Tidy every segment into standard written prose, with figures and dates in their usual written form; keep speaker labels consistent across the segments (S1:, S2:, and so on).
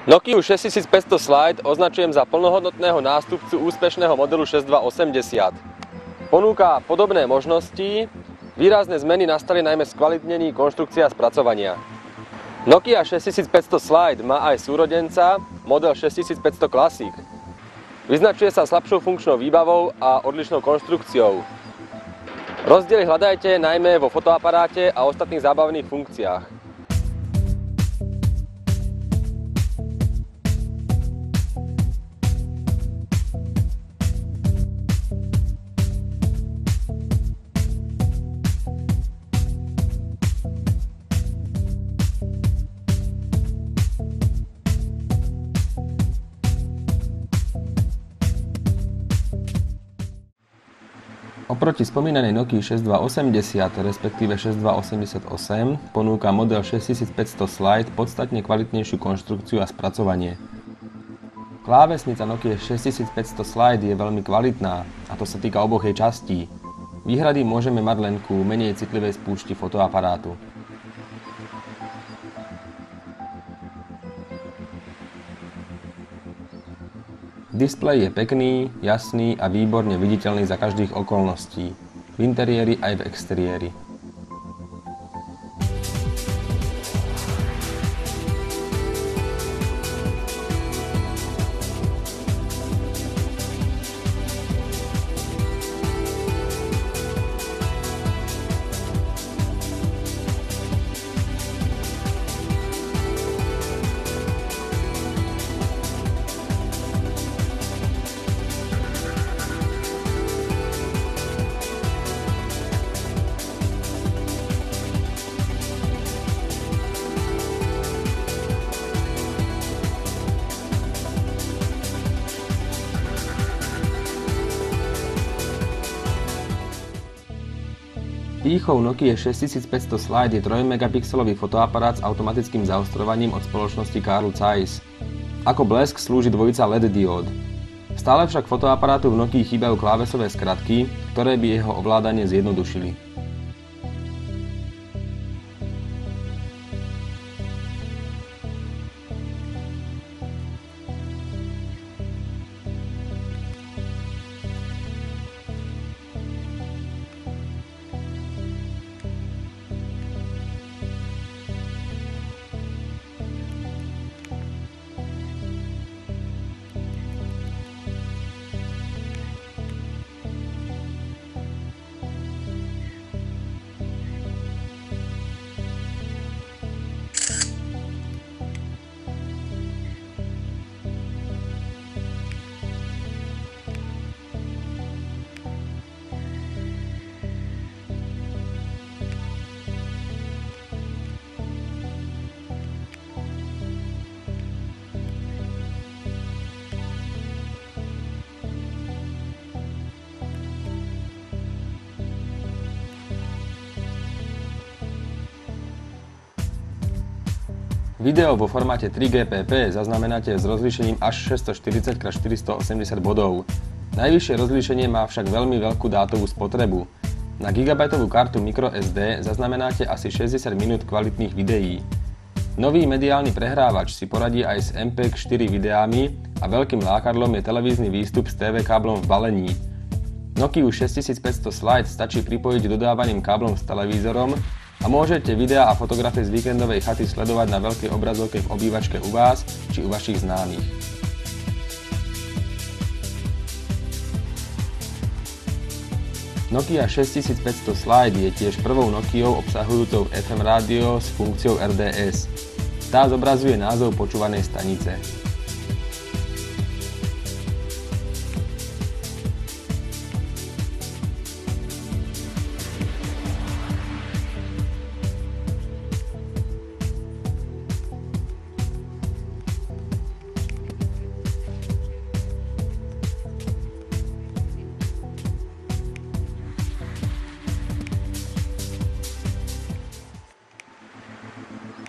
S1: Nokiu 6500 Slide označujem za plnohodnotného nástupcu úspešného modelu 6280. Ponúka podobné možnosti, výrazné zmeny nastali najmä v skvalitnení konštrukcie a spracovania. Nokia 6500 Slide má aj súrodenca, model 6500 Classic. Vyznačuje sa slabšou funkčnou výbavou a odlišnou konštrukciou. Rozdiely hľadajte najmä vo fotoaparáte a ostatných zábavných funkciách. Oproti spomínanej Nokii 6280, respektíve 6288, ponúka model 6500 Slide podstatne kvalitnejšiu konštrukciu a spracovanie. Klávesnica Nokia 6500 Slide je veľmi kvalitná, a to sa týka oboch jej častí. Výhrady môžeme mať len ku menej citlivej spúšti fotoaparátu. Displej je pekný, jasný a výborne viditeľný za každých okolností, v interiéri aj v exteriéri. Pýchou Nokia 6500 Slide je 3 megapixelový fotoaparát s automatickým zaostrovaním od spoločnosti Carl Zeiss. Ako blesk slúži dvojica LED diód. Stále však fotoaparátu v Nokii chýbajú klávesové skratky, ktoré by jeho ovládanie zjednodušili. Video vo formáte 3GPP zaznamenáte s rozlíšením až 640x480 bodov. Najvyššie rozlíšenie má však veľmi veľkú dátovú spotrebu. Na gigabajtovú kartu microSD zaznamenáte asi 60 minút kvalitných videí. Nový mediálny prehrávač si poradí aj s MPEG-4 videami a veľkým lákadlom je televízny výstup s TV káblom v balení. Nokiu 6500 Slide stačí pripojiť dodávaným káblom s televízorom a môžete videá a fotografie z víkendovej chaty sledovať na veľkej obrazovke v obývačke u vás či u vašich známych. Nokia 6500 Slide je tiež prvou Nokiou obsahujúcou FM rádio s funkciou RDS. Tá zobrazuje názov počúvanej stanice.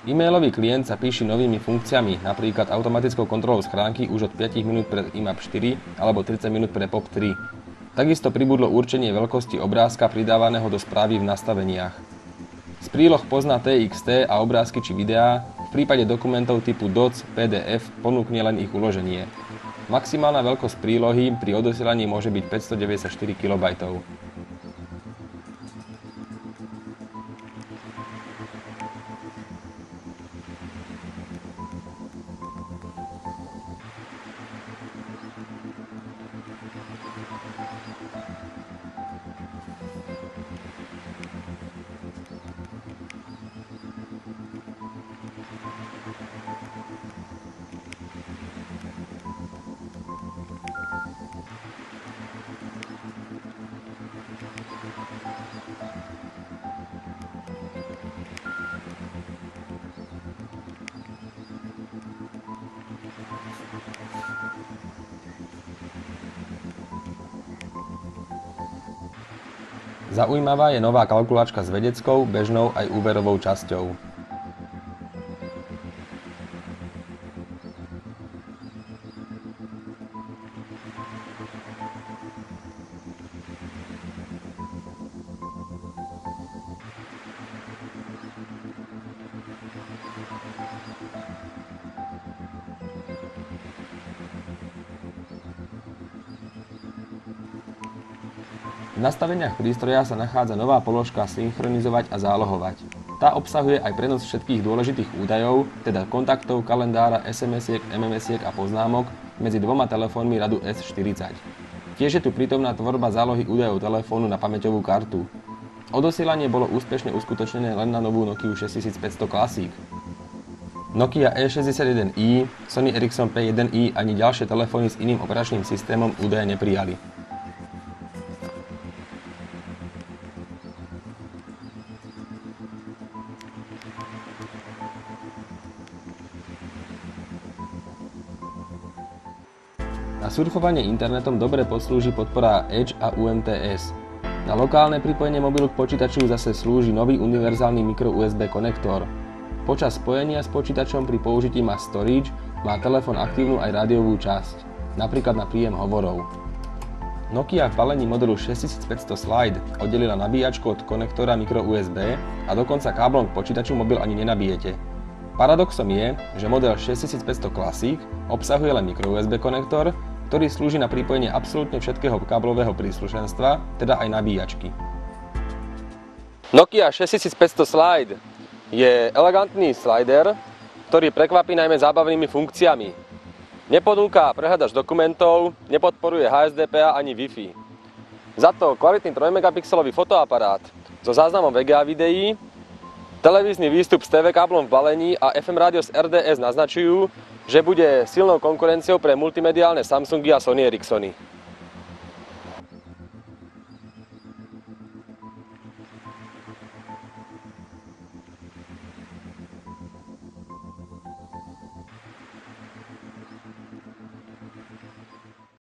S1: E-mailový klient sa píši novými funkciami, napríklad automatickou kontrolou schránky už od 5 minút pre IMAP 4 alebo 30 minút pre POP 3. Takisto pribudlo určenie veľkosti obrázka pridávaného do správy v nastaveniach. Z príloh pozná TXT a obrázky či videá, V prípade dokumentov typu DOC, PDF ponúkne len ich uloženie. Maximálna veľkosť prílohy pri odosielaní môže byť 594 KB. Zaujímavá je nová kalkulačka s vedeckou, bežnou aj úverovou časťou. V nastaveniach prístroja sa nachádza nová položka synchronizovať a zálohovať. Tá obsahuje aj prenos všetkých dôležitých údajov, teda kontaktov, kalendára, SMS-iek, MMS-iek a poznámok medzi dvoma telefónmi radu S40. Tiež je tu prítomná tvorba zálohy údajov telefónu na pamäťovú kartu. Odosielanie bolo úspešne uskutočnené len na novú Nokiu 6500 Classic. Nokia E61i, Sony Ericsson P1i ani ďalšie telefóny s iným operačným systémom údaje neprijali. Na surfovanie internetom dobre poslúži podpora Edge a UMTS. Na lokálne pripojenie mobilu k počítaču zase slúži nový univerzálny micro USB konektor. Počas spojenia s počítačom pri použití má storage, má telefón aktívnu aj rádiovú časť, napríklad na príjem hovorov. Nokia v balení modelu 6500 Slide oddelila nabíjačku od konektora micro USB a dokonca káblom k počítaču mobil ani nenabijete. Paradoxom je, že model 6500 Classic obsahuje len micro USB konektor, ktorý slúži na pripojenie absolútne všetkého káblového príslušenstva, teda aj nabíjačky. Nokia 6500 Slide je elegantný slider, ktorý prekvapí najmä zábavnými funkciami. Neponúka prehľadač dokumentov, nepodporuje HSDPA ani Wi-Fi. Za to kvalitný 3 megapixelový fotoaparát so záznamom VGA videí, televízny výstup s TV káblom v balení a FM rádio z RDS naznačujú, že bude silnou konkurenciou pre multimediálne Samsungy a Sony Ericssony.